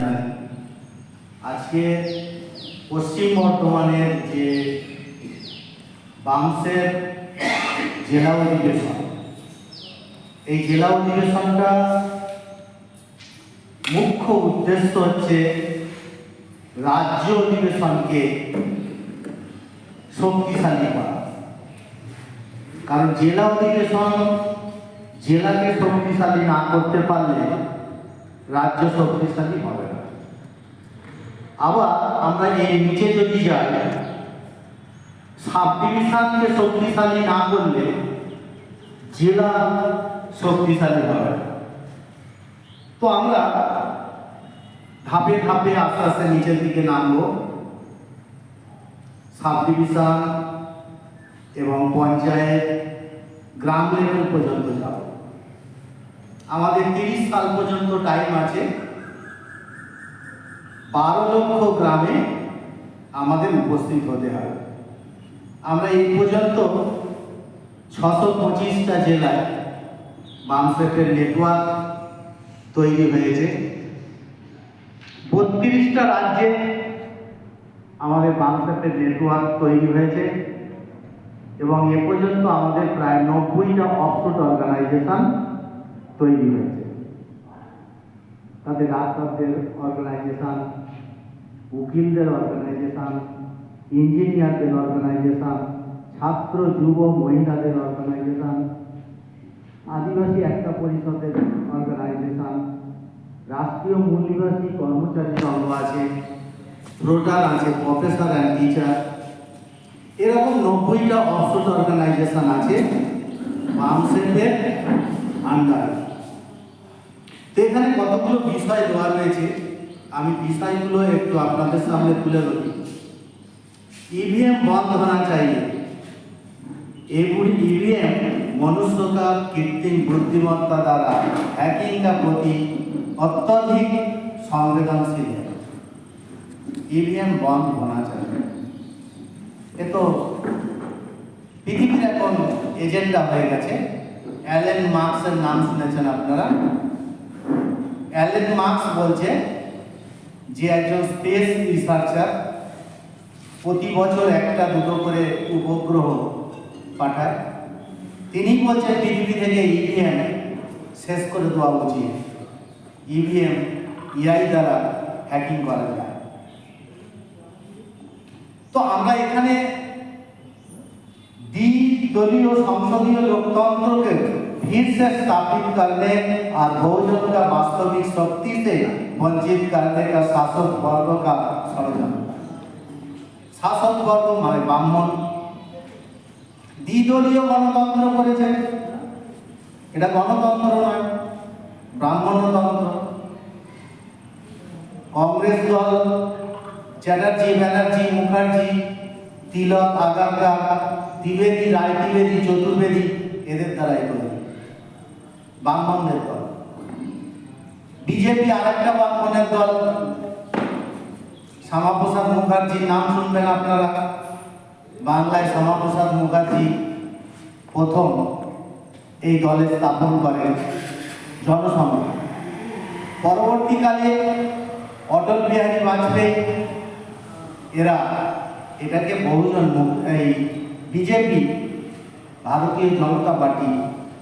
জানাই। আজকে পশ্চিম বর্ধমানের যে বামসের জেলা অধিবেশন, এই জেলা অধিবেশনটা মুখ্য উদ্দেশ্য হচ্ছে রাজ্য অধিবেশনকে শক্তিশালী করা। কারণ জেলা অধিবেশন জেলাকে শক্তিশালী না করতে পারলে রাজ্য শক্তিশালী হবে না। আবার আমরা এর নিচে যদি যাই, সাব ডিভিশনকে শক্তিশালী না করলে জেলা শক্তিশালী হবে না। তো আমরা ধাপে ধাপে আস্তে আস্তে নিচের দিকে নামবো। সাব ডিভিশন এবং পঞ্চায়েত, গ্রাম লেভেল পর্যন্ত যাব। আমাদের 30 সাল পর্যন্ত টাইম আছে। 12 লক্ষ গ্রামে আমাদের উপস্থিত হতে হবে। আমরা এই পর্যন্ত 625টা জেলায় বামসেটের নেটওয়ার্ক তৈরি হয়েছে। 32টা রাজ্যে আমাদের বামসেটের নেটওয়ার্ক তৈরি হয়েছে এবং এ পর্যন্ত আমাদের প্রায় 90টা অফশুট অর্গানাইজেশন তৈরি হয়েছে। তাদের ডাক্তারদের অর্গানাইজেশন, উকিলদের অর্গানাইজেশন, ইঞ্জিনিয়ারদের অর্গানাইজেশন, ছাত্র যুব মহিলাদের অর্গানাইজেশন, আদিবাসী একটা পরিষদের অর্গানাইজেশন, রাষ্ট্রীয় মূল নিবাসী কর্মচারী সংঘ আছে, রোটার আছে, প্রফেসর অ্যান্ড টিচার, এরকম 90টা অফশুট অর্গানাইজেশন আছে বামসেটের আন্ডারে। তো এখানে কতগুলো বিষয় দেওয়া রয়েছে, আমি বিষয়গুলো একটু আপনাদের সামনে তুলে ধরি। ईवीएम बंद होना चाहिए। ईवीएम मनुष्य का कृत्रिम बुद्धिमत्ता द्वारा हैकिंग का प्रति अत्यधिक संवेदनशील है। ईवीएम बंद होना चाहिए। ये तो পৃথিবীর এখন এজেন্ডা হয়ে গেছে। অ্যালেন মার্কসের নাম শুনেছেন আপনারা? অ্যালেন মার্কস বলছে যে একজন স্পেস রিসার্চার প্রতি বছর একটা দুটো করে উপগ্রহ পাঠায়। তিনি বলছেন পৃথিবী থেকে ইভিএম শেষ করে দেওয়া উচিত। ইভিএম ইআই দ্বারা হ্যাকিং করা যায়। তো আমরা এখানে द्विदलीय संसदीय लोकतंत्र के फिर से स्थापित करने और बहुजन का वास्तविक शक्ति से वंचित करने का शासक वर्ग का षड्यंत्र। শাসক বর্গ মানে ব্রাহ্মণ দ্বিদলীয় গণতন্ত্র করেছে। এটা গণতন্ত্র নয়, ব্রাহ্মণতন্ত্র। কংগ্রেস দল চ্যাটার্জি, ব্যানার্জি, মুখার্জি, তিলক, আগারকার, দ্বিবেদী, রায় দ্বিবেদী, চতুর্বেদী এদের দ্বারাই তৈরি, ব্রাহ্মণদের দল। বিজেপি আরেকটা ব্রাহ্মণের দল, শ্যামাপ্রসাদ মুখার্জির নাম শুনবেন আপনারা। বাংলায় শ্যামাপ্রসাদ মুখার্জি প্রথম এই দলের স্থাপন করেন জনসংঘ। পরবর্তীকালে অটল বিহারী বাজপেয়ী এরা এটাকে বহুজন এই বিজেপি, ভারতীয় জনতা পার্টি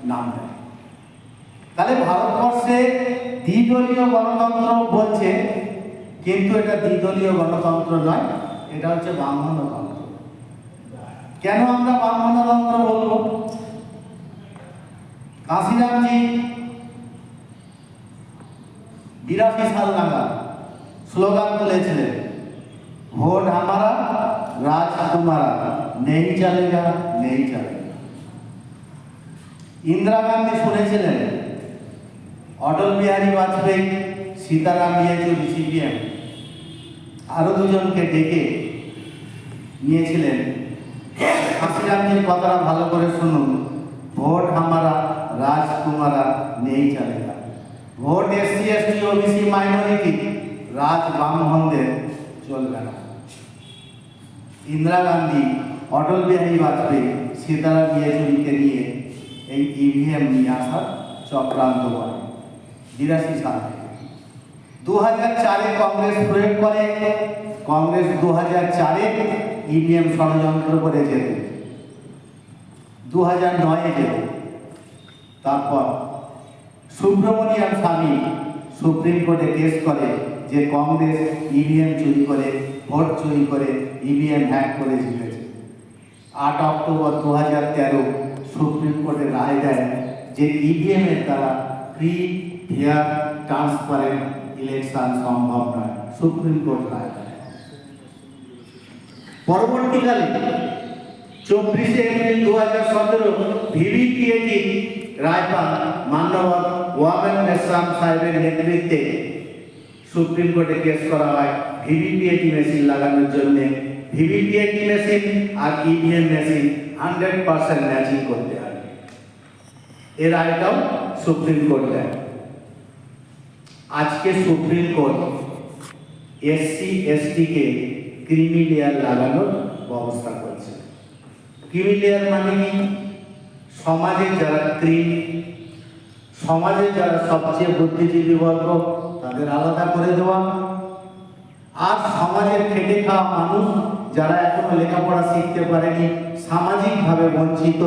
নাম দেয়। তাহলে ভারতবর্ষে দ্বিদলীয় গণতন্ত্র বলছে, কিন্তু এটা দ্বিদলীয় গণতন্ত্র নয়, এটা হচ্ছে ব্রাহ্মণতন্ত্র। কেন আমরা ব্রাহ্মণতন্ত্র বলবো? কাশিরামজি 82 সাল নাগাদ স্লোগান তুলেছিলেন, ভোট হামারা রাজ তোমারা, নেই চলেগা নেই চলেগা। ইন্দিরা গান্ধী শুনেছিলেন, অটল বিহারী বাজপেয়ী, সীতারাম ইয়েচুরি, সিপিএম আরো দুজনকে ডেকে নিয়েছিলেন। কাশিরামজির কথাটা ভালো করে শুনুন, ভোট হামারা রাজ তোমারা নেই চলেগা। Vote SC ST OBC minority, রাজ ব্রাহ্মণদের চলবে না। ইন্দিরা গান্ধী, অটল বিহারী বাজপেয়ী, সীতারাম ইয়েচুরিকে নিয়ে এই ইভিএম নিয়ে আসার চক্রান্ত করে 82 সালে। 2004-এ কংগ্রেস প্রয়োগ করে। কংগ্রেস 2004-এ ইভিএম ষড়যন্ত্র করে জেতে, 2009-এ জেতে। তারপর সুব্রমণিয়াম স্বামী সুপ্রিম কোর্টে কেস করে যে কংগ্রেস ইভিএম চুরি করে, ভোট চুরি করে, ইভিএম হ্যাক করে জিতেছে। 8 অক্টোবর 2013 সুপ্রিম কোর্টে রায় দেয় যে ইভিএম এর দ্বারা ফ্রি, ফেয়ার, ট্রান্সপারেন্ট ইলেকশন সম্ভব নয়। সুপ্রিম কোর্ট রায় দেয়। পরবর্তীকালে 24শে এপ্রিল 2017 ভিভিপিএটি রায় পান মান্যবর ওয়ামেন মেসাম সাহেবের নেতৃত্বে। সুপ্রিম কোর্টে কেস করা হয় ভিভিপিএটি মেশিন লাগানোর জন্য। ভিভিপিএটি মেশিন আর ইভিএম মেশিন 100% ম্যাচিং করতে হয়। এর রায়টাও সুপ্রিম কোর্ট দেয়। আজকে সুপ্রিম কোর্ট এসসি এসটি কে ক্রিমি লেয়ার লাগানোর ব্যবস্থা করছে। ক্রিমি লেয়ার মানে কি? সমাজের যারা ক্রিম, সমাজের যারা সবচেয়ে বুদ্ধিজীবী বর্গ তাদের আলাদা করে দেওয়া, আর সমাজের খেটে খাওয়া মানুষ যারা এখনো লেখাপড়া শিখতে পারেনি, সামাজিকভাবে বঞ্চিত,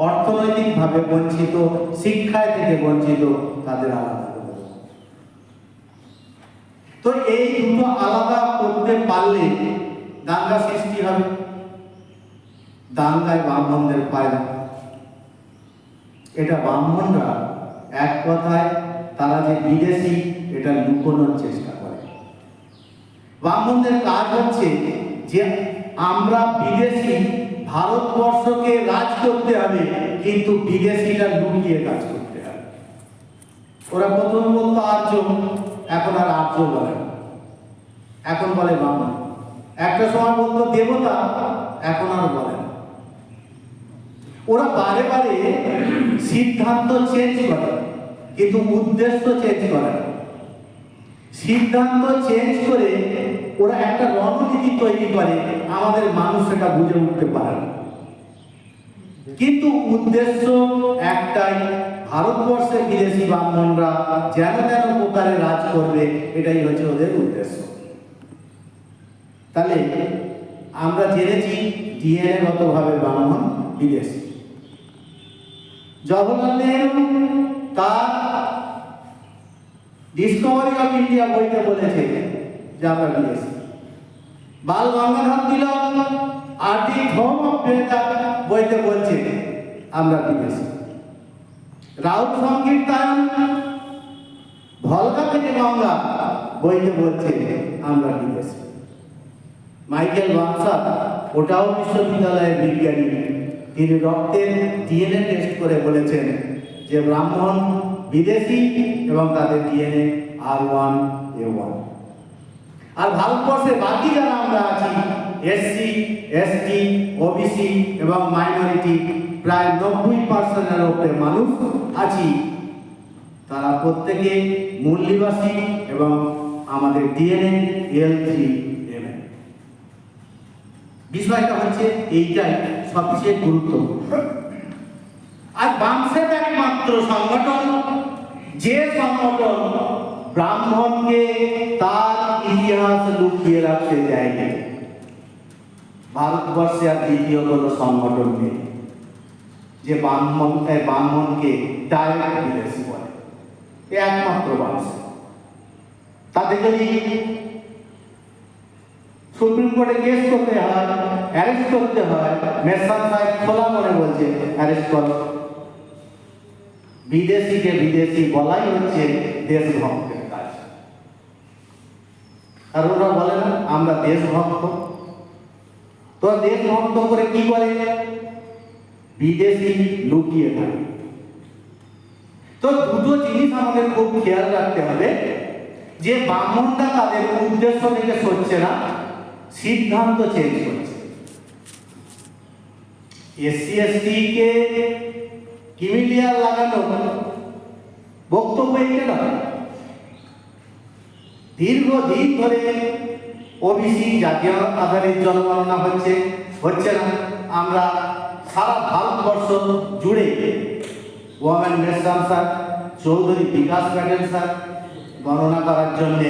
অর্থনৈতিকভাবে বঞ্চিত, শিক্ষায় থেকে বঞ্চিত, তাদের আলাদা করে দেওয়া। তো এই দুটো আলাদা করতে পারলে দাঙ্গা সৃষ্টি হবে। দাঙ্গায় ব্রাহ্মণদের ফায়দা। এটা ব্রাহ্মণরা এক কথায় তারা যে বিদেশি এটা লুকোনোর চেষ্টা করে। ব্রাহ্মণদের কাজ হচ্ছে যে আমরা বিদেশি, ভারতবর্ষকে রাজ করতে হবে, কিন্তু বিদেশিটা লুকিয়ে কাজ করতে হবে। ওরা প্রথমে বলতো আর্য, এখন আর আর্য বলে না, এখন বলে ব্রাহ্মণ। একটা সময় বলতো দেবতা, এখন আর বলে না। ওরা বারে বারে সিদ্ধান্ত চেঞ্জ করে, কিন্তু উদ্দেশ্য চেঞ্জ করে না। সিদ্ধান্ত চেঞ্জ করে ওরা একটা রণনীতি তৈরি করে, আমাদের মানুষ সেটা বুঝে উঠতে পারে না। কিন্তু উদ্দেশ্য একটাই, ভারতবর্ষে বিদেশি ব্রাহ্মণরা যেন যেন প্রকারে রাজ করবে, এটাই হচ্ছে ওদের উদ্দেশ্য। তাহলে আমরা জেনেছি ডিএনএ গতভাবে ব্রাহ্মণ বিদেশি। জওহরলাল নেহরু তার ডিসকভারি অফ ইন্ডিয়া বইতে বলেছে যে আমরা বিদেশি। বাল গঙ্গাধর তিলক আর্টিক হোম অফ বেদার বইতে বলছে আমরা বিদেশি। রাউত সংকীর্তন ভলগা থেকে গঙ্গা বইতে বলছে আমরা বিদেশি। মাইকেল বানসার, ওটাও বিশ্ববিদ্যালয়ের বিজ্ঞানী, তিনি রক্তের ডিএনএ টেস্ট করে বলেছেন যে ব্রাহ্মণ বিদেশি এবং তাদের ডিএনএ R1A1। আর ভারতবর্ষে বাকি যারা আমরা আছি, এসসি, এসটি, ওবিসি এবং মাইনরিটি, প্রায় 90%-এর উপরে মানুষ আছি, তারা প্রত্যেকে মূল নিবাসী এবং আমাদের ডিএনএ L3M। বিষয়টা হচ্ছে এইটাই সবচেয়ে গুরুত্বপূর্ণ। আর বামসেট একমাত্র সংগঠন যে সংগঠন ব্রাহ্মণকে তার ইতিহাস লুকিয়ে রাখতে চায়। ভারতবর্ষে আর দ্বিতীয় কোনো সংগঠন নেই যে ব্রাহ্মণকে ডাইরেক্ট বিদেশি বলে, একমাত্র বামসেট। তাতে যদি সুপ্রিম কোর্টে কেস করতে হয়, অ্যারেস্ট করতে হয়, মেসাম সাহেব খোলা মনে বলছে অ্যারেস্ট করো। বিদেশিকে বিদেশি বলাই হচ্ছে দেশভক্তের কাজ। আর ওরা বলে না আমরা দেশভক্ত। তো দেশভক্ত করে কি করে? বিদেশি লুকিয়ে থাকে। তো দুটো জিনিস আমাদের খুব খেয়াল রাখতে হবে যে ব্রাহ্মণরা তাদের উদ্দেশ্য থেকে সরছে না, সিদ্ধান্ত চেঞ্জ করছে। এসসি এসটি কে ক্রিমি লেয়ার লাগানো বক্তব্য এটা নয়। দীর্ঘদিন ধরে ওবিসি জাতীয় আধারিত জনগণনা হচ্ছে না। আমরা সারা ভারতবর্ষ জুড়ে ওয়ামেন মেসাম স্যার, চৌধুরী বিকাশ প্যাটেল স্যার, গণনা করার জন্য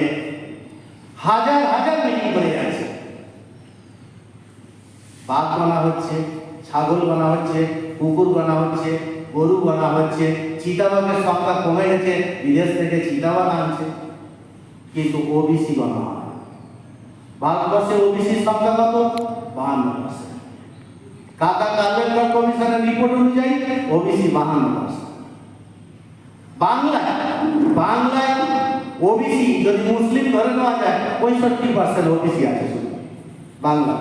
হাজার হাজার মিটিং করে যাচ্ছে। বাঘ গণা হচ্ছে, ছাগল গণা হচ্ছে, কুকুর গণা হচ্ছে, গরু গণা হচ্ছে, চিতাবাঘের সংখ্যা কমে গেছে, বিদেশ থেকে চিতাবাঘ আনছে, কিন্তু ওবিসি গণা হয়। ভারতবর্ষে ওবিসি সংখ্যা কত? 52%। কাকা কালেক্টর কমিশনের রিপোর্ট অনুযায়ী ওবিসি 52%। বাংলায় ওবিসি যদি মুসলিম ধরে নেওয়া যায় 65% ওবিসি আছে শুধু বাংলা।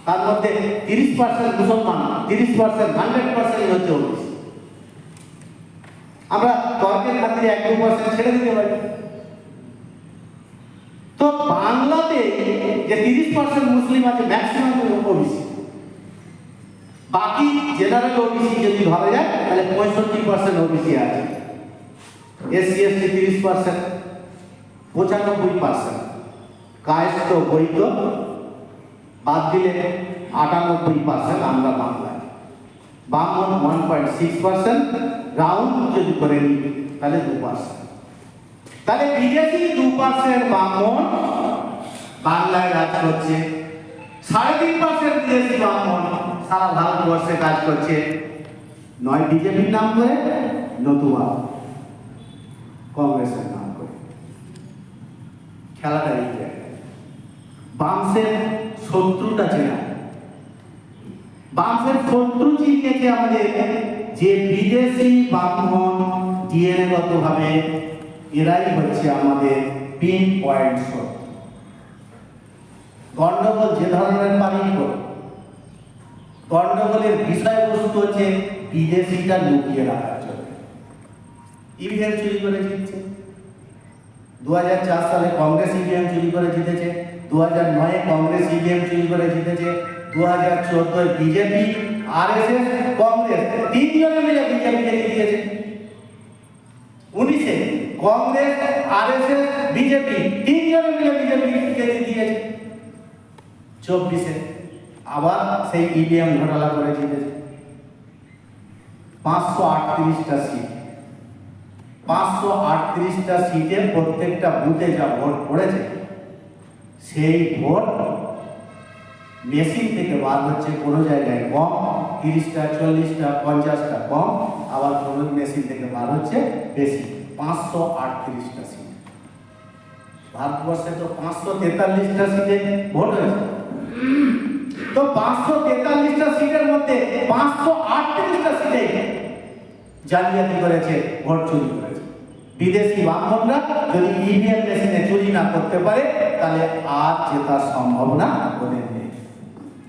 তার মধ্যে 30% মুসলমান, 30% 100% হচ্ছে ওবিসি। আমরা তর্কের খাতিরে 1-2% ছেড়ে দিতে পারি। তো বাংলাতে যে 30% মুসলিম আছে, ম্যাক্সিমাম ওবিসি। বাকি জেনারেল ওবিসি যদি ধরা যায় তাহলে 65% ওবিসি আছে। SC ST 30%, 95%। কায়স্থ বৈধ বাদ দিলে 98% আমরা বাংলায়। ব্রাহ্মণ 1.6%, রাউন্ড যদি করে নিই তাহলে 2%। তাহলে বিদেশি 2% ব্রাহ্মণ বাংলায় রাজ করছে, 3.5% বিদেশি ব্রাহ্মণ সারা ভারতবর্ষে কাজ করছে। নয় বিজেপির নাম করে, নতুবা কংগ্রেসের নাম করে। খেলাটা এই জায়গায় বামসের শত্রুটা চেনা। বামসের শত্রু চিনিয়েছে আমাদের যে বিদেশি ব্রাহ্মণ ডিএনএ গত ভাবে এরাই হচ্ছে আমাদের পিন পয়েন্ট শত্রু। গন্ডগোল যে ধরনের পারি গন্ডগোলের বিষয়বস্তু হচ্ছে বিদেশিটা লুকিয়ে রাখার জন্য। ইভিএম চুরি করে জিতছে। 2004 সালে কংগ্রেস ইভিএম চুরি করে জিতেছে, 2009 কংগ্রেস ইভিএম চুরি করে জিতেছে, 2014 বিজেপি, আরএসএস, কংগ্রেস তিনজনে মিলে বিজেপিকে জিতিয়েছে। 19 কংগ্রেস, আরএসএস, বিজেপি তিনজনে মিলে বিজেপিকে জিতিয়েছে। 24 আবার সেই ইভিএম ঘোটালা করে জিতেছে। 538টা সিট, 538টা সিটে প্রত্যেকটা বুথে যা ভোট পড়েছে সেই ভোট মেশিন থেকে বার হচ্ছে। কোনো জায়গায় কম, 30টা, 40টা, 50টা কম, আবার কোনো মেশিন থেকে বার হচ্ছে বেশি। 538টা সিট। ভারতবর্ষে তো 543টা সিটে ভোট হয়েছে। তো 543টা সিটের মধ্যে 538টা সিটে জালিয়াতি করেছে, ভোট চুরি করেছে। বিদেশি ব্রাহ্মণরা যদি ইভিএম মেশিনে চুরি না করতে পারে তাহলে আর জেতার সম্ভাবনা ওদের নেই।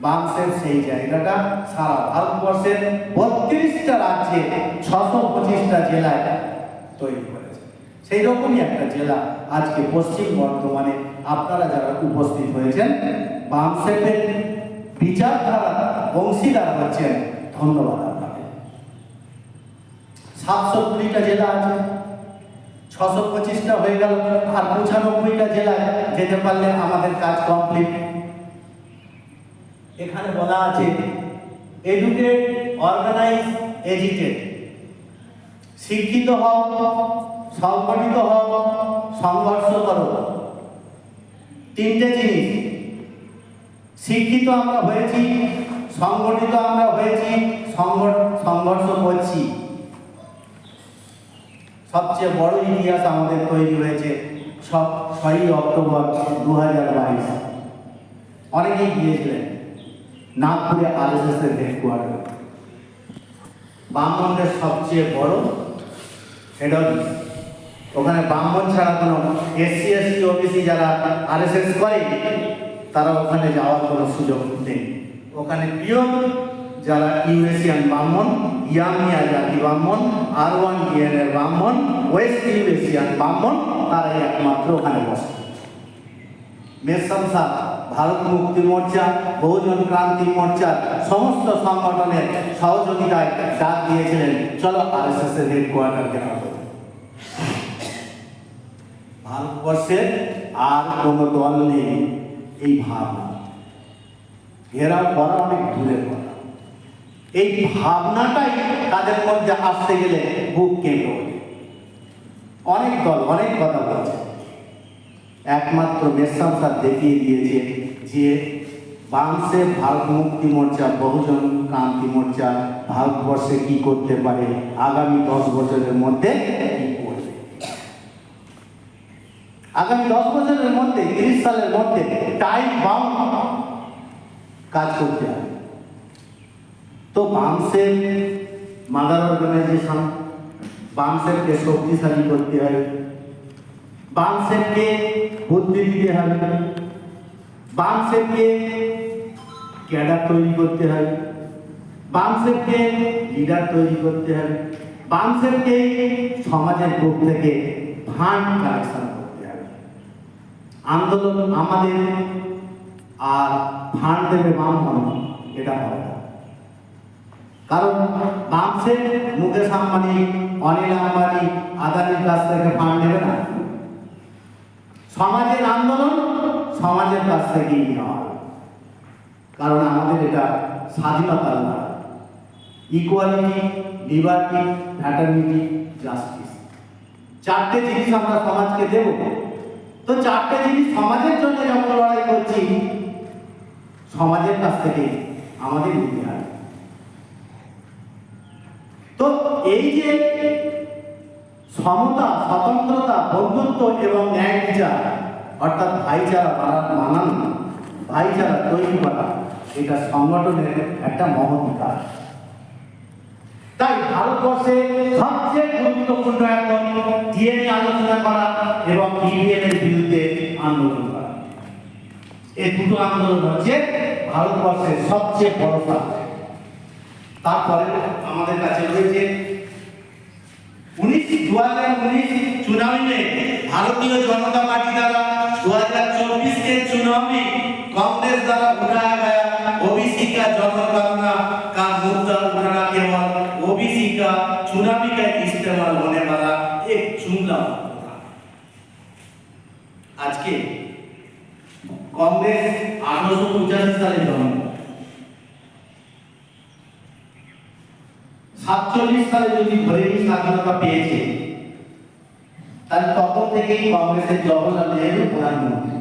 বামসের সেই জায়গাটা সারা ভারতবর্ষের 32টা রাজ্যে 625টা জেলায় তৈরি করেছে। সেই রকমই একটা জেলা আজকে পশ্চিম বর্ধমানে আপনারা যারা উপস্থিত হয়েছেন বামসের বিচারধারা অংশীদার হচ্ছেন, ধন্যবাদ আপনাকে। 720টা জেলা আছে, 625টা হয়ে গেল, আর 95টা জেলায় যেতে পারলে আমাদের কাজ কমপ্লিট। এখানে বলা আছে এডুকেট, অর্গানাইজ, এজিটেট। শিক্ষিত হও, সংগঠিত হও, সংঘর্ষ করো। তিনটে জিনিস। শিক্ষিত আমরা হয়েছি, সংগঠিত আমরা হয়েছি, সংঘর্ষ করছি। সবচেয়ে বড় ইতিহাস আমাদের তৈরি হয়েছে 6ই অক্টোবর 2022। অনেকেই গিয়েছিলেন নাগপুরে আরএসএস এর হেডকোয়ার্টার। ব্রাহ্মণদের সবচেয়ে বড় হেড অফিস। ওখানে ব্রাহ্মণ ছাড়া কোনো এসসি এসটি ওবিসি যারা আরএসএস করে তারা ওখানে যাওয়ার কোনো সুযোগ নেই। ওখানে পিওর যারা ইউএসিয়ান ব্রাহ্মণ, ইয়ামিয়া জাতি ব্রাহ্মণ, R1DN এর ব্রাহ্মণ, ওয়েস্ট ইউএসিয়ান ব্রাহ্মণ তারাই একমাত্র ওখানে বসে। মেসামসা, ভারত মুক্তি মোর্চা, বহুজন ক্রান্তি মোর্চার সমস্ত সংগঠনের সহযোগিতায় ডাক দিয়েছিলেন, চলো আরএসএস এর হেডকোয়ার্টার ঘেরাও করো। ভারতবর্ষের আর কোনো দল নেই এই ভাবনা। ঘেরাও করা অনেক দূরের কথা। এই ভাবনাটাই তাদের মধ্যে আসতে গেলে বুক কেঁপে ওঠে। অনেক দল অনেক কথা বলছে, একমাত্র মেসাম স্যার দেখিয়ে দিয়েছে যে বামসে ভারত মুক্তি মোর্চা, বহুজন ক্রান্তি মোর্চা ভারতবর্ষে কি করতে পারে, আগামী 10 বছরের মধ্যে কি করবে। আগামী 10 বছরের মধ্যে, 30 সালের মধ্যে টাইম বাউন্ড কাজ করতে হবে। তো বামসের মাদার অর্গানাইজেশন, বামসেরকে শক্তিশালী করতে হবে, বামসেরকে বুদ্ধি দিতে হবে, বামসেরকে ক্যাডার তৈরি করতে হবে, বামসেরকে লিডার তৈরি করতে হবে, বামসেরকে সমাজের গ্রুপ থেকে ফান্ড কালেকশন করতে হবে। আন্দোলন আমাদের আর ফান্ড দেবে বাম এটা হবে না। কারণ বামসের মুকেশ আম্বানি, অনিল আম্বানি, আদানির কাছ থেকে ফান্ড নেবে না। সমাজের আন্দোলন সমাজের কাছ থেকেই নেওয়া হবে। কারণ আমাদের এটা স্বাধীনতার লড়াই, ইকুয়ালিটি, লিবার্টি, ফ্র্যাটার্নিটি, জাস্টিস, 4টে জিনিস আমরা সমাজকে দেব। তো 4টে জিনিস সমাজের জন্য যখন লড়াই করছি, সমাজের কাছ থেকে আমাদের নিতে হবে। তো এই যে সমতা, স্বতন্ত্রতা, বন্ধুত্ব এবং ন্যায় বিচার, অর্থাৎ ভাইচারা মানানো, ভাইচারা তৈরি করা, এটা সংগঠনের একটা মহৎ কাজ। তাই ভারতবর্ষে সবচেয়ে গুরুত্বপূর্ণ এখন ডিএনএ আলোচনা করা এবং ইভিএম এর বিরুদ্ধে আন্দোলন করা। এই দুটো আন্দোলন হচ্ছে ভারতবর্ষের সবচেয়ে বড় কাজ। তারপরে আমাদের কাছে রয়েছে 2019 चुनावी में भारतीय जनता पार्टी द्वारा 2024 के चुनाव में कांग्रेस द्वारा उठाया गया ओबीसी का जनगणना का मुद्दा उठाना केवल ओबीसी का चुनावी का इस्तेमाल होने वाला एक जुमला था। आज के कांग्रेस 1885 साले जन्म, 47 সালে যদি ধরে স্বাধীনতা পেয়েছে, তাহলে তখন থেকেই কংগ্রেসের জওহরলাল নেহরু প্রধানমন্ত্রী,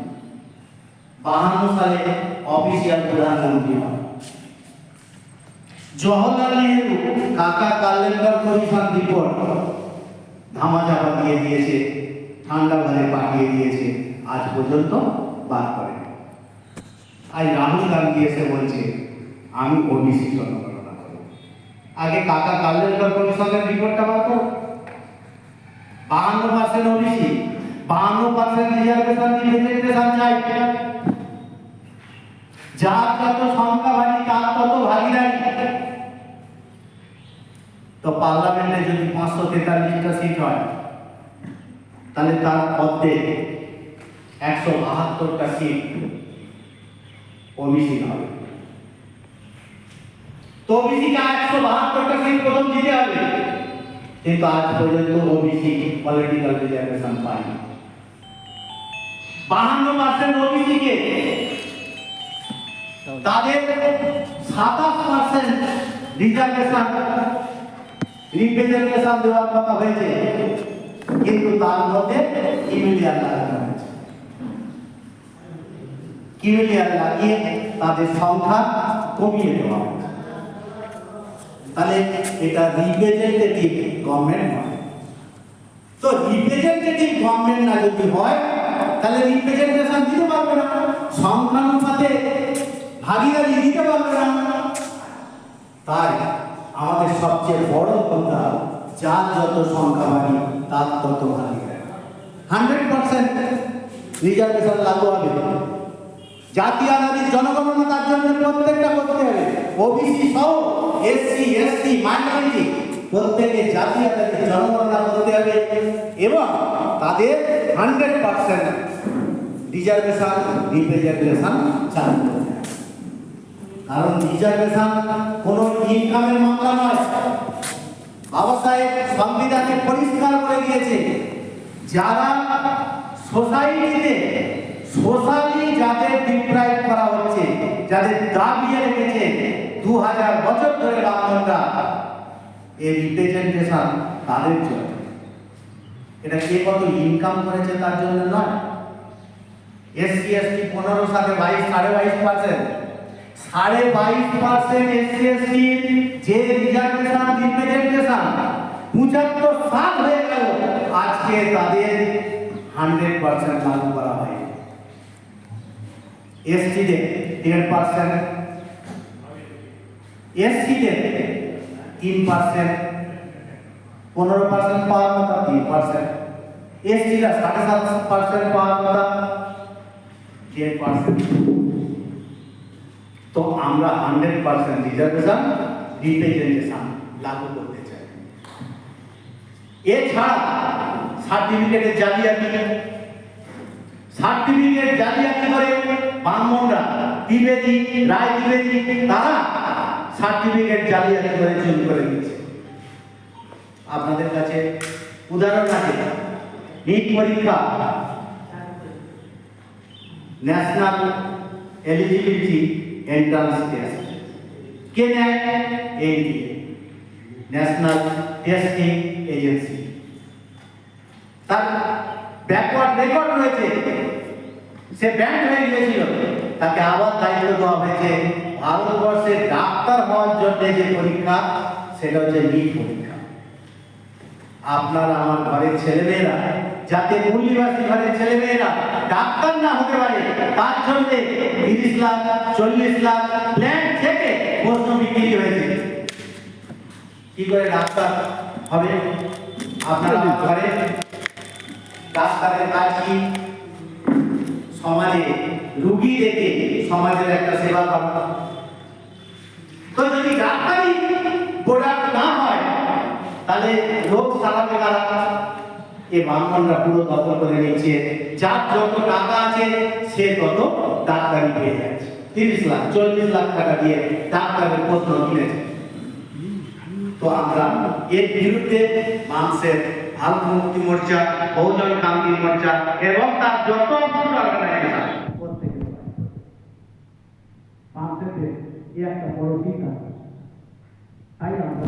52 সালে অফিসিয়াল প্রধানমন্ত্রী হন। জওহরলাল নেহরু কাকা কালেন্ডার কমিশন রিপোর্ট ধামাচাপা দিয়ে দিয়েছে, ঠান্ডা ঘরে পাঠিয়ে দিয়েছে, আজ পর্যন্ত বার করে। আজ রাহুল গান্ধী এসে বলছে আমি ওবিসি জনগণনা করব। আগে কাকা কালেন্ডার কমিশনের রিপোর্টটা বার করো। 52% ওবিসি, 52% রিজার্ভেশন, রিপ্রেজেন্টেশন চাই। যার যত সংখ্যা ভারী তার তত ভাগিদারি। তো পার্লামেন্টে যদি 543টা সিট হয়, তাহলে তার মধ্যে 172টা সিট ওবিসি হবে। তো ওবিসিকে 172টা সিট প্রথম দিতে হবে, কিন্তু আজ পর্যন্ত ওবিসি পলিটিক্যাল রিজার্ভেশন পায়নি। 52% ওবিসিকে তাদের 27% রিজার্ভেশন, রিপ্রেজেন্টেশন দেওয়ার কথা হয়েছে, কিন্তু তার মধ্যে কিমিলিয়ার লাগানো হয়েছে। কিমিলিয়ার লাগিয়ে তাদের সংখ্যা কমিয়ে দেওয়া হয়েছে। তাহলে এটা রিপ্রেজেন্টেটিভ গভর্নমেন্ট হয়। তো রিপ্রেজেন্টেটিভ গভর্নমেন্ট না যদি হয়, তাহলে রিপ্রেজেন্টেশন দিতে পারবে না, সংখ্যানুপাতে ভাগিদারি দিতে পারবে না। তাই আমাদের সবচেয়ে বড় কথা, যার যত সংখ্যা ভারী তার তত ভাগিদারি। 100% রিজার্ভেশন লাগু হবে। জাতীয় আধারিত জনগণনা তার জন্য প্রত্যেকটা করতে হবে, ওবিসি সহ এসসি, এসটি, মাইনরিটি প্রত্যেকে জাতীয় আধারিত জনগণনা করতে হবে এবং তাদের 100% রিজার্ভেশন, রিপ্রেজেন্টেশন চালু করতে হবে। কারণ রিজার্ভেশন কোনো ইনকামের মামলা নয়। বাবা সাহেব সংবিধানে পরিষ্কার করে দিয়েছে, যারা সোসাইটিতে সোশ্যালি যাদের ডিপ্রাইভ করা হচ্ছে, যাদের দাবিয়ে রেখেছে 2000 বছর ধরে বাংলাটা, এই রিপ্রেজেন্টেশন তাদের জন্য। এটা কে কত ইনকাম করেছে তার জন্য নয়। এসসি এসটি 15 সাথে 22, 22.5%, 22.5% এসসি এসটি যে রিজার্ভেশন রিপ্রেজেন্টেশন 75 সাল হয়ে গেল, আজকে তাদের 100% লাগু করা হয়। এসটি দের 1.5%, এসসি দের 3%, 15% পাওয়ার কথা 3%, এসটিরা 7.5% পাওয়ার কথা 1.5%। তো আমরা 100% রিজার্ভেশন রিপ্রেজেন্টেশন লাগু করতে চাই। এছাড়া সার্টিফিকেটের জালিয়াতি করে ব্রাহ্মণরা, দ্বিবেদী, রায় দ্বিবেদী, তারা সার্টিফিকেট জালিয়াতি করে চুরি করে দিচ্ছে। আপনাদের কাছে উদাহরণ আছে, নিট পরীক্ষা, ন্যাশনাল এলিজিবিলিটি এন্ট্রান্স টেস্ট কে নেয়? NTA, national testing agency. তার ব্যাকওয়ার্ড রেকর্ড রয়েছে, সে ব্যান্ড হয়ে গিয়েছিল, তাকে আবার দায়িত্ব দেওয়া হয়েছে ভারতবর্ষে ডাক্তার হওয়ার জন্য যে পরীক্ষা, সেটা হচ্ছে নিট পরীক্ষা। আপনারা আমার ঘরের ছেলেমেয়েরা, যাতে মূল্যবাসী ঘরের ছেলেমেয়েরা ডাক্তার না হতে পারে, তার জন্য 30 লাখ 40 লাখ প্ল্যান থেকে প্রশ্ন বিক্রি হয়েছে। কি করে ডাক্তার হবে? আপনারা ঘরে ডাক্তারের কাজ কি? সমাজে রোগী দেখে সমাজের একটা সেবা করা। তো যদি ডাক্তারি প্রোডাক্ট না হয়, তাহলে রোগ সারাবে কারা? এই ব্রাহ্মণরা পুরো দখল করে নিচ্ছে। যার যত টাকা আছে সে তত ডাক্তারি পেয়ে যাচ্ছে। 30 লাখ 40 লাখ টাকা দিয়ে ডাক্তারের প্রশ্ন কিনেছে। তো আমরা এর বিরুদ্ধে মানুষের ভারত মুক্তি মোর্চা, বহুজন ক্রান্তি মোর্চা এবং তার যত অর্গানাইজেশন প্রত্যেকে একটা বড় চিন্তা। তাই আমরা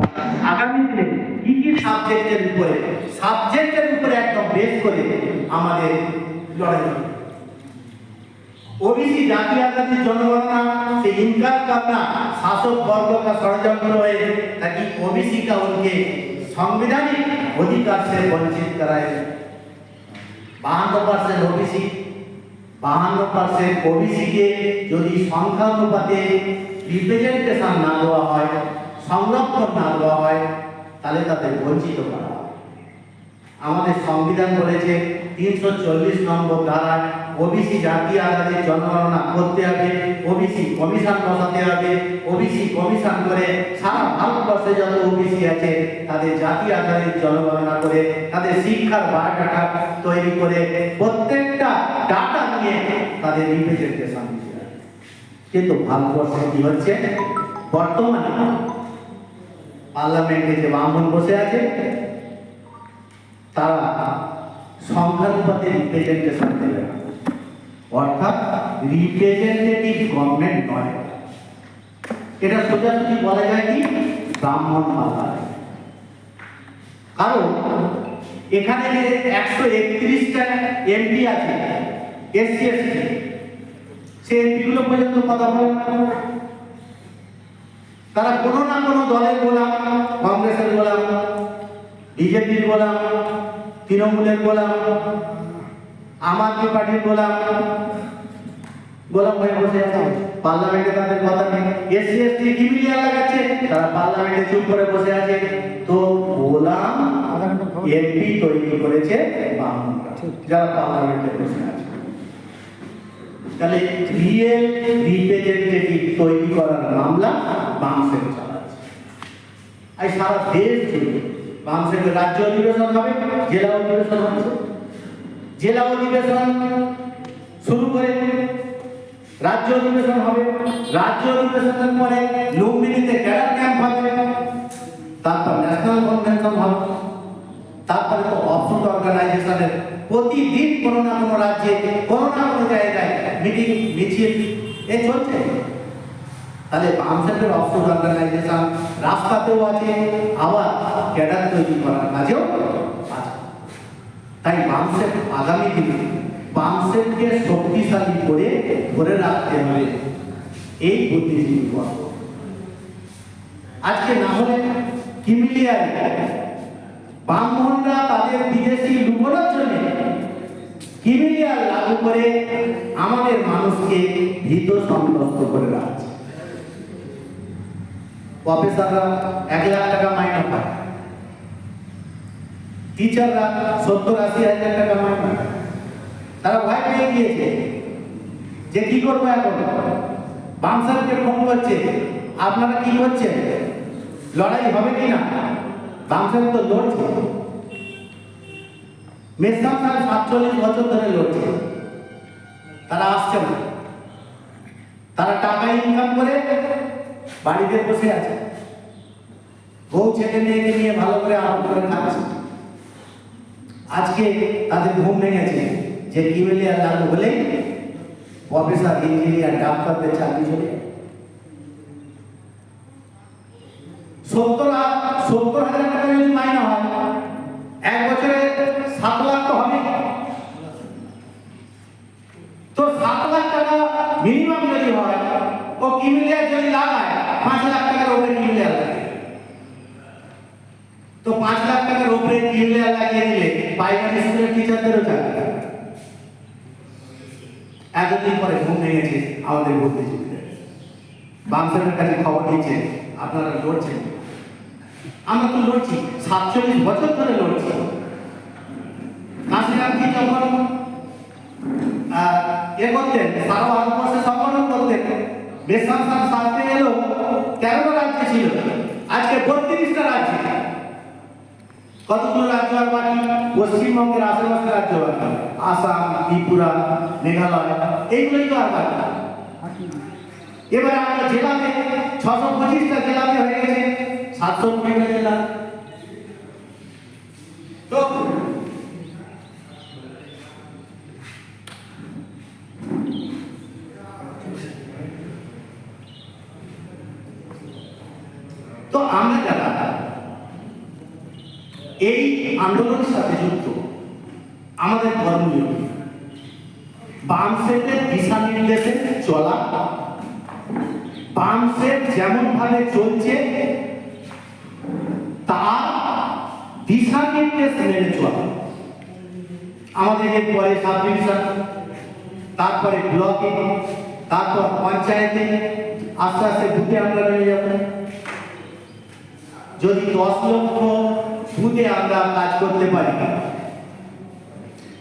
আগামী দিনে কি কি সাবজেক্টের উপরে একদম বেস করে আমাদের লড়াই হবে। ओबीसी जाति आजादी जनगणना से इनकार करना शासक वर्ग का षड्यंत्र है, ताकि ओबीसी का उनके संवैधानिक अधिकार से वंचित कराए। 52% ओबीसी 52% ओबीसी के यदि संख्या अनुपाते रिप्रेजेंटेशन ना देওয়া হয়, সংরক্ষণ না দেওয়া হয়, তাহলে তাদের বঞ্চিত করা হয়। আমাদের সংবিধান বলেছে 340 নম্বর ধারায় ওবিসি জাতি আজাদির জনগণনা করতে হবে, ওবিসি কমিশন বসাতে হবে। ওবিসি কমিশন করে সারা ভারতবর্ষে যত ওবিসি আছে তাদের জাতি আজাদির জনগণনা করে, তাদের শিক্ষার বায়োডাটা তৈরি করে, প্রত্যেকটা ডাটা নিয়ে তাদের রিপ্রেজেন্টেশন দিতে হবে। কিন্তু ভারতবর্ষে কি হচ্ছে? বর্তমানে পার্লামেন্টে যে ব্রাহ্মণ বসে আছে, তারা সংখ্যানুপাতে রিপ্রেজেন্টেশন দেবে না, অর্থাৎ রিপ্রেজেন্টেটিভ গভর্নমেন্ট নয়। এটা সোজাসুজি বলা যায় কি ব্রাহ্মণ পাল্লা। কারণ এখানে যে 131টা এমপি আছে এসসি এসটি, সে এমপিগুলো পর্যন্ত কথা বলে না। তারা কোনো না কোনো দলের গোলাম, কংগ্রেসের গোলাম, বিজেপির গোলাম, তৃণমূলের গোলাম, আম আদমি পার্টির গোলাম হয়ে বসে আছে। পার্লামেন্টে তাদের কথা নেই। এসসি এসটি কি মিলিয়ে লাগাচ্ছে, তারা পার্লামেন্টে চুপ করে বসে আছে। তো গোলাম এমপি তৈরি করেছে ব্রাহ্মণরা, যারা পার্লামেন্টে বসে আছে। তাহলে রিয়েল রিপ্রেজেন্টেটিভ তৈরি করার মামলা বামসের চালাচ্ছে। আর সারা দেশ জুড়ে বামসের রাজ্য অধিবেশন হবে, জেলা অধিবেশন হচ্ছে। জেলা অধিবেশন শুরু করে রাজ্য অধিবেশন হবে, রাজ্য অধিবেশনের পরে লুম্বিনীতে ক্যাডার ক্যাম্প হবে, তারপর ন্যাশনাল কনভেনশন হবে, তারপরে তো অফশুট অর্গানাইজেশনের প্রতিদিন কোনো না কোনো রাজ্যে কোনো না কোনো জায়গায় মিটিং মিছিল এ চলছে। তাহলে বামসের অফশুট অর্গানাইজেশন রাস্তাতেও আছে, আবার ক্যাডার তৈরি করার কাজেও আছে। তাই বামসেট আগামী দিনে বামসেটকে শক্তিশালী করে ধরে রাখতে হবে এই বুদ্ধিজীবী বর্গ। আজকে না হলে কিমিলিয়ায় বামমোহনরা তাদের বিদেশি লুকোনোর জন্য কিমিলিয়ার লাগু করে আমাদের মানুষকে ভীত সন্ত্রস্ত করে রাখছে। প্রফেসররা 1 লাখ টাকা মাইনে পায়, টিচাররা 70-80 হাজার টাকা মাইনে পায়। তারা ভয় পেয়ে গিয়েছে যে কি করবো এখন। বামসারকে ফোন করছে, আপনারা কি করছেন, লড়াই হবে কিনা? বামসার তো লড়ছে, মেসাম স্যার 47 বছর ধরে লড়ছে, তারা আসছে না। তারা টাকা ইনকাম করে বাড়িতে বসে আছে, বউ ছেলে মেয়েকে নিয়ে ভালো করে আরাম করে খাচ্ছে। আজকে তাদের ঘুম ভেঙেছে যে কিমিলিয়ার লাগু হলে প্রফেসর, ইঞ্জিনিয়ার, ডাক্তারদের চাকরি চলে। 70,000 টাকা যদি মাইনে হয়, 1 বছরে 7 লাখ তো হবে। তো 7 লাখ টাকা মিনিমাম যদি হয়, ও কিমিলিয়ার যদি লাগায় 5 লাখ টাকার উপরে কিমিলিয়ার লাগে। তো 5 লাখ টাকার উপরে কিমিলিয়ার লাগিয়ে দিলে প্রাইমারি স্কুলের টিচারদেরও চাকরি। এতদিন পরে ঘুম ভেঙেছে আমাদের বুদ্ধিজীবীদের। বামসারের কাছে খবর দিয়েছে, আপনারা লড়ছেন। আমরা তো লড়ছি, 47 বছর ধরে লড়ছি। কাশীরামজি যখন করতেন, সারা ভারতবর্ষে সংগঠন করতেন, বেসাম সার সাথে এলো 13টা রাজ্য ছিল, আজকে 32টা রাজ্য। কতগুলো রাজ্য আর বাকি? পশ্চিমবঙ্গের আশেপাশে রাজ্য বাকি, আসাম, ত্রিপুরা, মেঘালয়, এইগুলোই তো আর বাকি। এবারে আমরা জেলাতে 625টা জেলাতে হয়ে গেছে 790টা জেলা। তো আমরা যারা এই আন্দোলনের সাথে যুক্ত, আমাদের করণীয় বামসেটের দিশা নির্দেশে চলা, বামসেট যেমন ভাবে চলছে তার দিশা নির্দেশ মেনে চলা। আমাদের এরপরে সাব ডিভিশন, তারপরে ব্লকে, তারপর পঞ্চায়েতে, আস্তে আস্তে বুথে আমরা নেমে যাব। যদি 10 লক্ষ বুথে আমরা কাজ করতে পারি,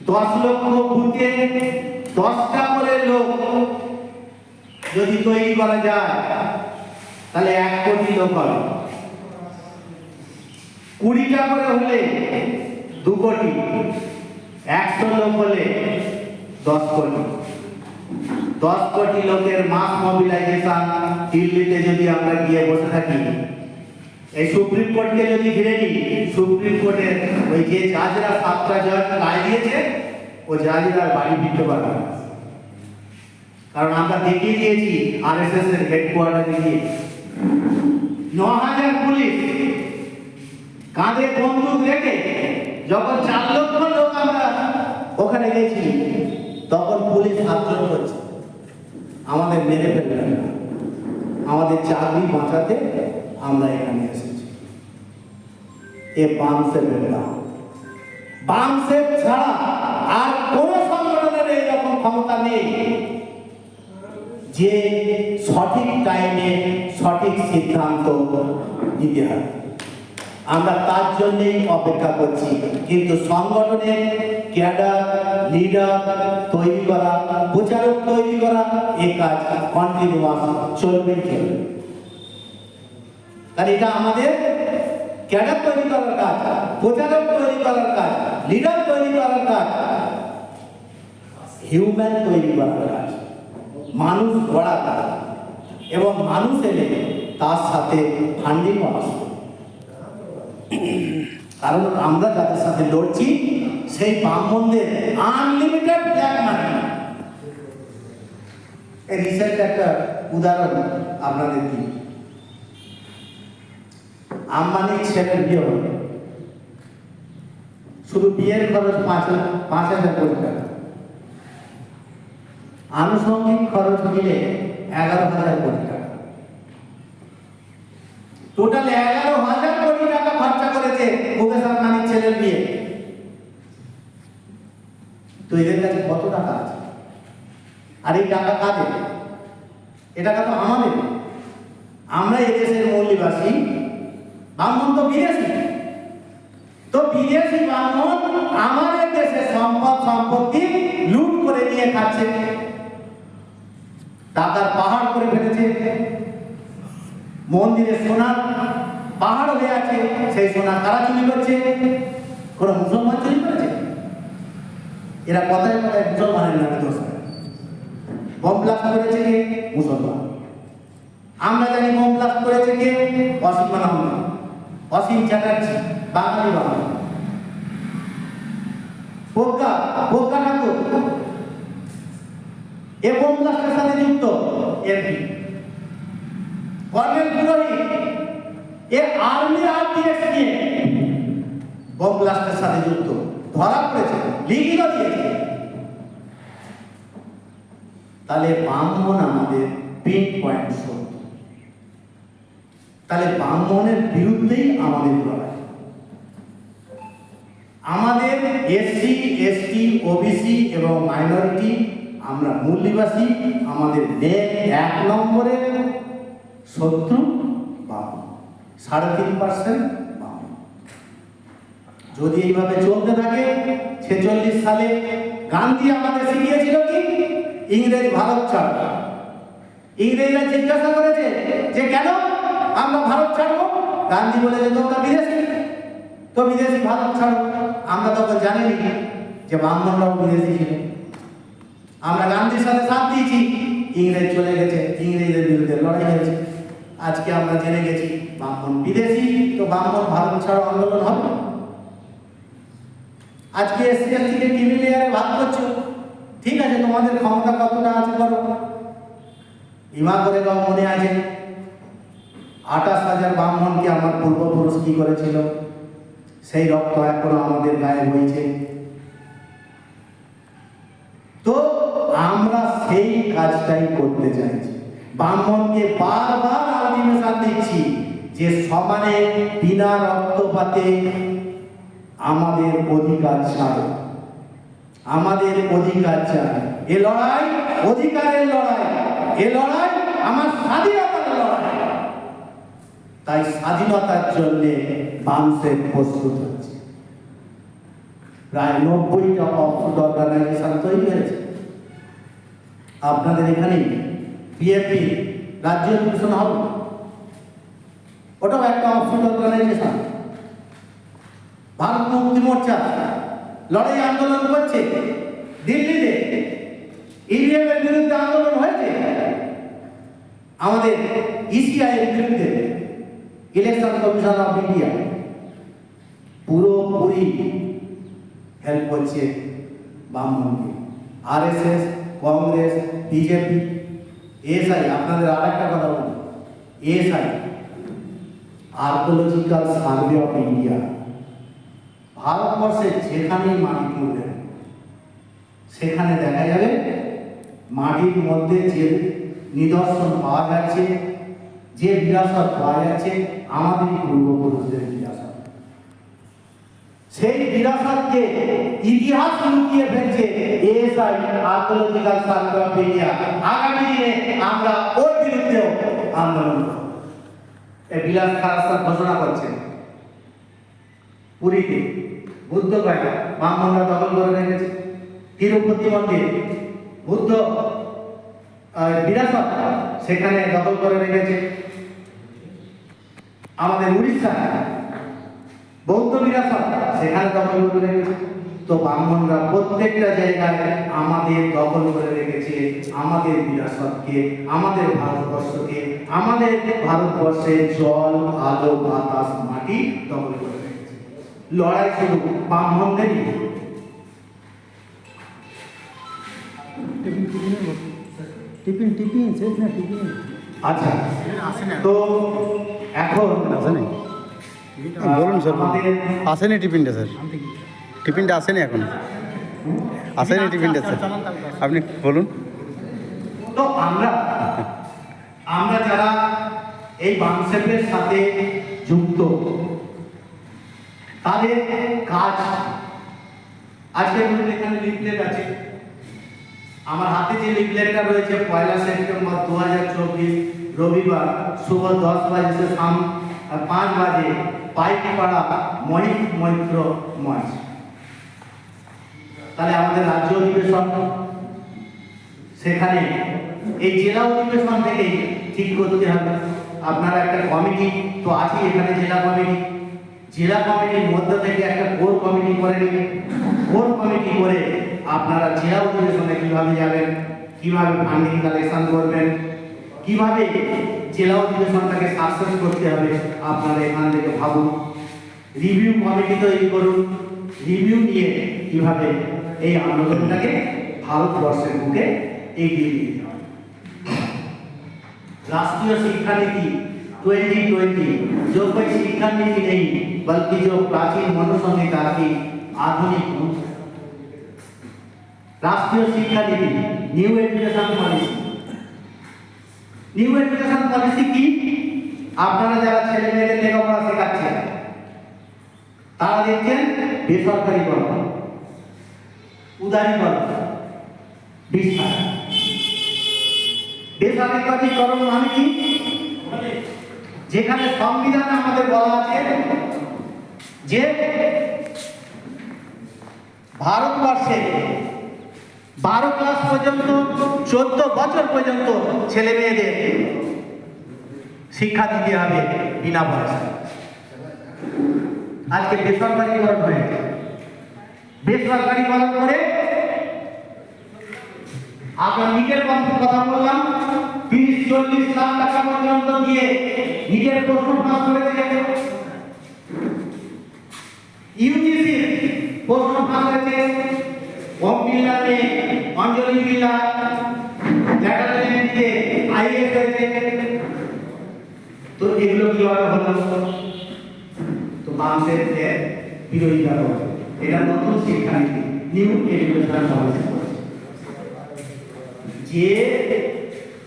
10 লক্ষ বুথে 10টা করে লোক যদি তৈরি করা যায়, তাহলে 1 কোটি লোক হবে। 20টা করে হলে 2 কোটি, 100 লোক হলে 10 কোটি। 10 কোটি লোকের মাস মোবিলাইজেশন দিল্লিতে যদি আমরা গিয়ে বসে থাকি, এই সুপ্রিম কোর্টকে যদি ঘিরে নিই, সুপ্রিম কোর্টের ওই যে জাজরা 7টা জজ রায় দিয়েছে, ও জাজরা বাড়ি ফিরতে পারবে না। কারণ আমরা দেখিয়ে দিয়েছি আরএসএস এর হেডকোয়ার্টারে গিয়ে 9000 পুলিশ কাঁধে বন্দুক রেখে, যখন 4 লক্ষ লোক আমরা ওখানে গেছি, তখন পুলিশ আক্রমণ করছে, আমাদের মেরে ফেলবে না, আমাদের চাকরি বাঁচাতে আমরা এখানে এসেছি। এ বামসেটের নাম। বামসেট ছাড়া আর কোন সংগঠনের এইরকম ক্ষমতা নেই যে সঠিক টাইমে সঠিক সিদ্ধান্ত দিতে হবে। আমরা তার জন্যই অপেক্ষা করছি। কিন্তু সংগঠনের ক্যাডার, লিডার তৈরি করা, প্রচারক তৈরি করা, এই কাজ কন্টিনিউয়াস চলবে। তাহলে এটা আমাদের ক্যাডার তৈরি করার কাজ, প্রচারক তৈরি করার কাজ, লিডার তৈরি করার কাজ, হিউম্যান তৈরি করার কাজ, মানুষ গড়ার কাজ। এবং মানুষ এলে তার সাথে ফান্ডিংও আসবে। কারণ আমরা যাদের সাথে লড়ছি সেই ব্রাহ্মণদের আনলিমিটেড ব্ল্যাক মানি। এই রিসেন্ট একটা উদাহরণ আপনাদের দিই। আম্বানির ছেলের বিয়ে হল, শুধু বিয়ের খরচ 5,000 কোটি টাকা, আনুষঙ্গিক খরচ মিলে 11,000 কোটি টাকা, টোটাল 11,000 কোটি টাকা খরচা করেছে মুকেশ আম্বানির ছেলের বিয়ে। তো এদের কাছে কত টাকা আছে? আর এই টাকা কাদের? এ টাকা তো আমাদের। আমরা এদেশের মূল নিবাসী, ব্রাহ্মণ তো বিদেশি। তো বিদেশি ব্রাহ্মণ আমাদের দেশের সম্পত্তি লুট করে নিয়ে খাচ্ছে, টাকার পাহাড় করে ফেলেছে। মন্দিরে সোনার পাহাড় হয়ে আছে, সেই সোনা কারা চুরি করছে? কোনো মুসলমান চুরি করেছে? এরা কথায় কথায় মুসলমানের নামে দোষ করে। বোম ব্লাস্ট করেছে কে? মুসলমান। আমরা জানি বোম ব্লাস্ট করেছে কে? অসীম চ্যাটার্জি, বাঙালি বাঙালি। প্রজ্ঞা ঠাকুর এ বোম ব্লাস্টের সাথে যুক্ত। এমপি কর্নেল পুরোহিত এ আর্মি আরটিএস নিয়ে বোম ব্লাস্টের সাথে যুক্ত, ধরা পড়েছে, লিখিত দিয়েছে। তাহলে ব্রাহ্মণ আমাদের পিন পয়েন্ট সত্য। তাহলে ব্রাহ্মণের বিরুদ্ধেই আমাদের লড়াই। আমাদের এসসি, এসটি, ওবিসি এবং মাইনরিটি, আমরা মূল নিবাসী, আমাদের এক নম্বরের শত্রু ব্রাহ্মণ, 3.5% ব্রাহ্মণ। যদি এইভাবে চলতে থাকে, 46 সালে গান্ধী আমাদের শিখিয়েছিল কি? ইংরেজ ভারত ছাড়ো। ইংরেজরা জিজ্ঞাসা করেছে যে কেন আমরা ভারত ছাড়বো? গান্ধী বলেছে তোমরা বিদেশি, তো বিদেশি ভারত ছাড়ো। আমরা তখন জানিনি যে ব্রাহ্মণরাও বিদেশি ছিল। আমরা গান্ধীর সাথে সাথ দিয়েছি, ইংরেজ চলে গেছে, ইংরেজদের বিরুদ্ধে লড়াই হয়েছে। আজকে আমরা জেনে গেছি ব্রাহ্মণ বিদেশি, তো ব্রাহ্মণ ভারত ছাড়ো আন্দোলন হবে। আজকে এসসি এসটিকে টিভি লেয়ারে ভাগ করছো, ঠিক আছে, তোমাদের ক্ষমতা কতটা আছে করো। ইমা করে গাও মনে আছে 28,000 ব্রাহ্মণকে আমার পূর্বপুরুষ কি করেছিল, সেই রক্ত এখনো আমাদের গায়ে বইছে। তো আমরা সেই কাজটাই করতে চাইছি। ব্রাহ্মণকে বারবার আলটিমেশন দিচ্ছি যে সমানে বিনা রক্তপাতে আমাদের অধিকার ছাড়ো, আমাদের অধিকার চাই। এ লড়াই অধিকারের লড়াই, এ লড়াই আমার স্বাধীনতার লড়াই। তাই স্বাধীনতার জন্য মানুষের প্রস্তুত হচ্ছে। প্রায় 90টা অফুট অর্গানাইজেশন তৈরি হয়েছে। আপনাদের এখানে বিএপি রাজ্য অধিবেশন হবে, ওটাও একটা অফুট অর্গানাইজেশন। ভারত মুক্তি মোর্চা লড়াই আন্দোলন করছে দিল্লিতে, ইভিএম এর বিরুদ্ধে আন্দোলন হয়েছে, আমাদের ইসিআই এর বিরুদ্ধে, ইলেকশন কমিশন অফ ইন্ডিয়া পুরোপুরি হেল্প করছে ব্রাহ্মণকে। RSS, Congress, BJP, SI. আপনাদের আর একটা কথা বলি, SI archaeological survey of India, ভারতবর্ষে যেখানেই মাটি খুঁড়বেন সেখানে দেখা যাবে মাটির মধ্যে যে নিদর্শন পাওয়া যাচ্ছে, যে বিরাসত পাওয়া যাচ্ছে, আমাদের পূর্বপুরুষদের বিরাসত। সেই বিরাসতকে ইতিহাস লুকিয়ে ফেলছে ASI, archaeological survey of India. আগামী দিনে আমরা ওর বিরুদ্ধেও আন্দোলন করব। এই বিলাস খারাস্তার ঘোষণা করছেন পুরীতে বুদ্ধ গয়া ব্রাহ্মণরা দখল করে রেখেছে। তিরুপতি মন্দির বুদ্ধ বিরাসত সেখানে দখল করে রেখেছে। আমাদের উড়িষ্যা বৌদ্ধ বিরাসত সেখানে দখল করে রেখেছে। তো ব্রাহ্মণরা প্রত্যেকটা জায়গায় আমাদের দখল করে রেখেছে আমাদের বিরাসতকে, আমাদের ভারতবর্ষকে, আমাদের ভারতবর্ষের জল, আলো, বাতাস, মাটি দখল করে রেখেছে। লড়াই শুধু ব্রাহ্মণদেরই। আচ্ছা, তো এখন বলুন স্যার, আসেনি টিফিনটা স্যার। টিফিনটা আসেনি এখন, আসেনি টিফিনটা স্যার, আপনি বলুন। তো আমরা যারা এই বামসেপের সাথে যুক্ত, তাদের কাজ আজকে এখানে লিফলেট আছে, আমার হাতে যে লিফলেটটা রয়েছে 1 সেপ্টেম্বর 2024 রবিবার সুবহ 10 বাজে से शाम 5 বাজে পাইকপাড়া মহিত মৈত্র মঞ্চ। তাহলে আমাদের রাজ্য অধিবেশন, সেখানে এই জেলা অধিবেশন থেকে ঠিক করতে হবে। আপনারা একটা কমিটি তো আছে এখানে, জেলা কমিটির মধ্য থেকে একটা কোর কমিটি করে নেবেন। কোর কমিটি করে আপনারা জেলা অধিবেশনে কিভাবে যাবেন, কিভাবে ফান্ডিং কালেকশন করবেন, কিভাবে জেলা অধিবেশনটাকে সাকসেস করতে হবে, আপনারা এখান থেকে ভাবুন। রিভিউ কমিটি তৈরি করুন, রিভিউ নিয়ে কিভাবে এই আন্দোলনটাকে ভারতবর্ষের বুকে এগিয়ে নিয়ে যাওয়া। राष्ट्रीय शिक्षा नीति 2020 जो कोई शिक्षा नीति नहीं बल्कि जो प्राचीन मनुसंहिता की आधुनिक रूप है। राष्ट्रीय शिक्षा नीति न्यू एजुकेशन पॉलिसी की আপনারা যারা ছেলে মেয়েদের লেখাপড়া শেখাচ্ছেন তারা দেখছেন বেসরকারিকরণ, উদারীকরণ, বিস্তার। বেসরকারিকরণ মানে কি? যেখানে সংবিধানে আমাদের বলা আছে যে ভারতবর্ষে 12 ক্লাস পর্যন্ত 14 বছর পর্যন্ত ছেলে মেয়েদের শিক্ষা দিতে হবে বিনা পয়সায়। আজকে বেসরকারিকরণ হয়েছে, বেসরকারিকরণ করে আপনার নিটের কথা বললাম, 30-40 লাখ টাকা পর্যন্ত দিয়ে নিটের প্রশ্ন ফাঁস করেছে, ইউজিসি প্রশ্ন ফাঁস করেছে, ওম বিড়লা মেয়ে অঞ্জলি বিড়লা ল্যাটারাল এন্ট্রিতে আইএস হয়েছে। তো এগুলো কিভাবে হলো? তো বামসের বিরোধিতা করে এটা নতুন শিক্ষানীতি নিউ এডুকেশন পলিসি। যে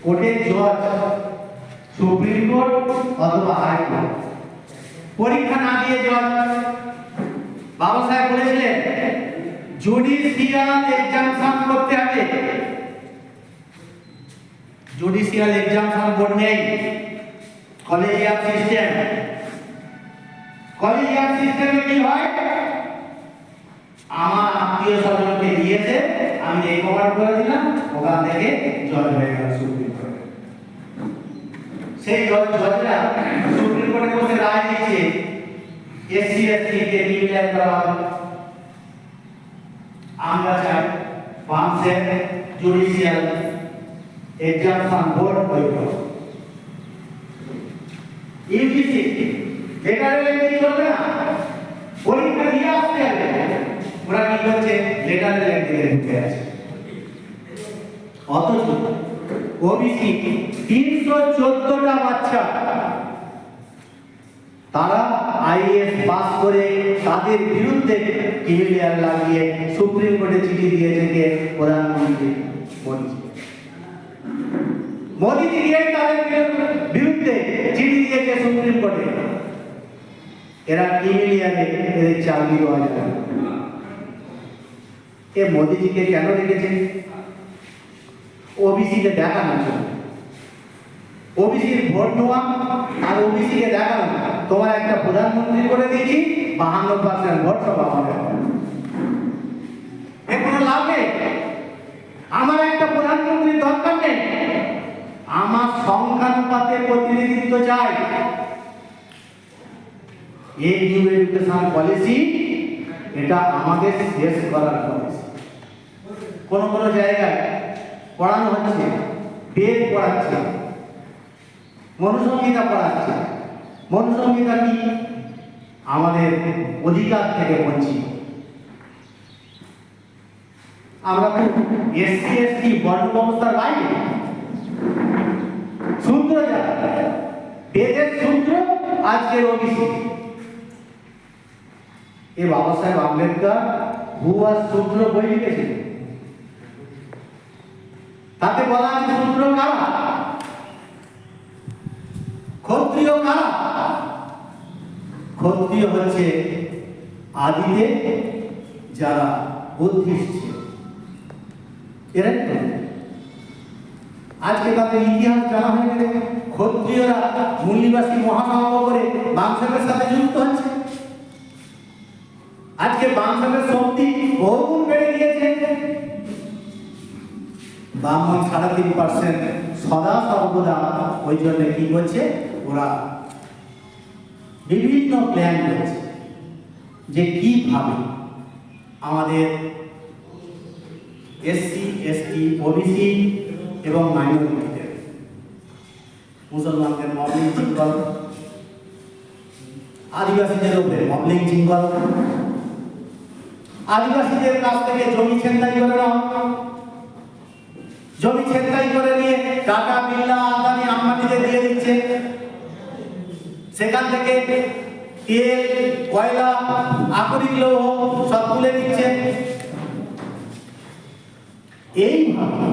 কোর্টের জজ, সুপ্রিম কোর্ট অথবা হাইকোর্ট পরীক্ষা না দিয়ে জজ, বাবা সাহেব বলেছিলেন জুডিশিয়াল এক্সামিনেশন করতে হবে। জুডিশিয়াল এক্সামিনেশন বোর্ড নেই, কলেজিয়াল সিস্টেম। কলেজিয়াল সিস্টেমে কি হয়? আমার আত্মীয় স্বজনকে দিয়েছে, আমি রেকমেন্ড করে দিলাম, ওখান থেকে জজ হয়ে গেল সুপ্রিম কোর্টে। সেই জজরা সুপ্রিম কোর্টে বসে রায় দিচ্ছে এসসি এসটি কে নির্ণয় করা হবে। আমরা চাই বামসের জুডিশিয়াল এক্সামিনেশন বোর্ড তৈরি হোক। ইউজিসি লেটারেল এন্ট্রি চলবে না, পরীক্ষা দিয়ে আসতে হবে। ওরা কি করছে? লেটারেল এন্ট্রিতে ঢুকে আছে। অথচ ওবিসি 314টা বাচ্চা তারা আইএস পাস করে তাদের বিরুদ্ধে ক্রিমিনাল লাগিয়ে সুপ্রিম কোর্টে চিঠি দিয়েছে কে? প্রধানমন্ত্রী মোদীজি দিয়েই তাদের বিরুদ্ধে চিঠি দিয়েছে সুপ্রিম কোর্টে। এরা ক্রিমিনালে এদের চাকরি দেওয়া যাবে। এ মোদীজিকে কেন রেখেছে? ওবিসিকে দেখানোর জন্য, ওবিসির ভোট নেওয়া আর ওবিসিকে দেখানো তোমার একটা প্রধানমন্ত্রী করে দিয়েছি, 52% ভোট সব আমাদের। এর কোনো লাভ নেই। আমার একটা প্রধানমন্ত্রীর দরকার নেই, আমার সংখ্যানুপাতে প্রতিনিধিত্ব চাই। এই নিউ এডুকেশন পলিসি এটা আমাদের শেষ করার পলিসি। কোন জায়গায় পড়ানো হচ্ছে, বেদ পড়াচ্ছে, মনুসংহিতা পড়াচ্ছে। মনুসংহিতা কি? আমাদের অধিকার থেকে বঞ্চিত। আমরা তো এসসি এসটি বর্ণ ব্যবস্থার বাইরে, সূত্র যারা বেদের সূত্র আজকের ওবিসি। এ বাবা সাহেব আম্বেদকর ভুয়া সূত্র বই লিখেছে, তাতে বলা আছে সূত্র কারা, ক্ষত্রিয় কারা। ক্ষত্রিয় হচ্ছে আদিতে যারা বুদ্ধিস্ট ছিল, এরাই ক্ষত্রিয়। আজকে তাদের ইতিহাস জানা হয়ে গেলে ক্ষত্রিয়রা মূল্যবাসী মহাসংঘ করে বামসাহেবের সাথে যুক্ত হচ্ছে। আজকে বামসাহেবের শক্তি বহুগুণ বেড়ে গিয়েছে। ব্রাহ্মণ 3.5% সদা সর্বদা ওই জন্য কি করছে, ওরা বিভিন্ন প্ল্যান করছে যে কিভাবে আমাদের এসসি এসটি ওবিসি এবং মাইনরিটিদের, মুসলমানদের মবলিং জিঙ্গল, আদিবাসীদের উপরে মবলিং জিঙ্গল, আদিবাসীদের কাছ থেকে জমি ছেনতাই করে নাও, জমি ছেনতাই করে নিয়ে টাটা বিড়লা আদানি আম্বানিদের দিয়ে দিচ্ছে, সেখান থেকে তেল কয়লা আকরিক লৌহ সব তুলে দিচ্ছে। এইভাবে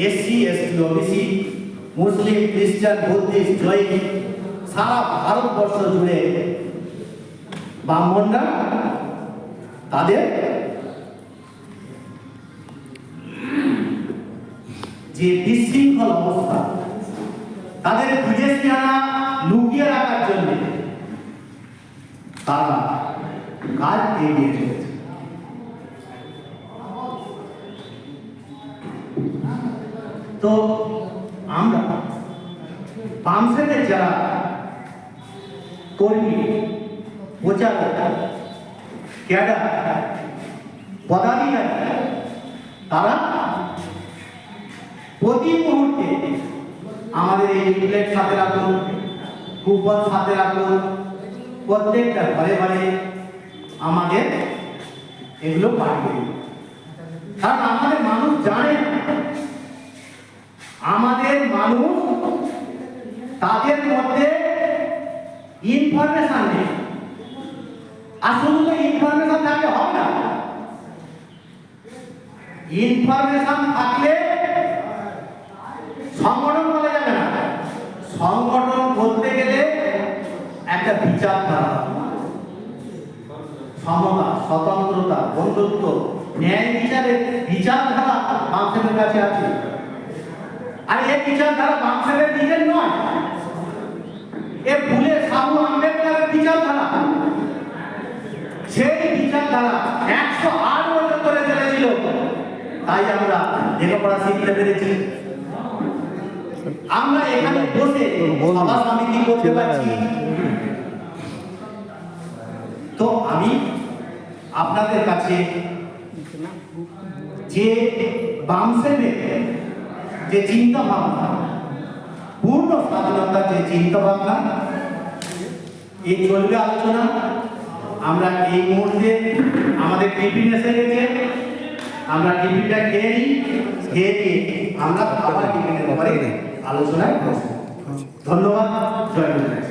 এসসি এসটি ওবিসি মুসলিম খ্রিস্টান বুদ্ধিস্ট জৈন সারা ভারতবর্ষ জুড়ে ব্রাহ্মণরা তাদের যে বিশৃঙ্খল অবস্থা, তাদের বিদেশি আনা লুকিয়ে রাখার জন্য তারা কাজ এগিয়ে চলেছে। তো আমরা বামসাহেবের যারা কর্মী, প্রচারক, ক্যাডার, পদাধিকারী, তারা প্রতি মুহূর্তে আমাদের এই লিফলেট সাথে রাখুন, কুপন সাথে রাখুন, প্রত্যেকটা ঘরে ঘরে আমাদের এগুলো পাঠিয়ে দিন। কারণ আমাদের মানুষ জানে না, আমাদের মানুষ তাদের মধ্যে ইনফরমেশন নেই। আর শুধু তো ইনফরমেশন থাকলে হবে না, ইনফরমেশন থাকলে সংগঠন বলা যাবে না। সংগঠন করতে গেলে একটা বিচারধারা, সমতা, স্বতন্ত্রতা, বন্ধুত্ব, ন্যায় বিচারের বিচারধারা বামসাহেবের কাছে আছে। আর এই বিচারধারা বামসাহেবের নিজের নয়, এ ভুলে সাহু আম্বেদকরের বিচারধারা। সেই বিচারধারা 108 বছর ধরে চলেছিল, তাই আমরা লেখাপড়া শিখতে পেরেছি। আমরা এখানে বসে সভা সমিতি করতে পারছি। তো আমি আপনাদের কাছে যে বামসাহেবের যে চিন্তা ভাবনা, পূর্ণ স্বাধীনতার যে চিন্তা ভাবনা, এই চলবে আলোচনা। আমরা এই মুহূর্তে আমাদের টিফিন এসে গেছে, আমরা টিফিনটা খেয়ে নিই, খেয়ে নিয়ে আমরা আবার টিফিনের ব্যাপারে আলোচনায় বসবো। ধন্যবাদ, জয় গুরু।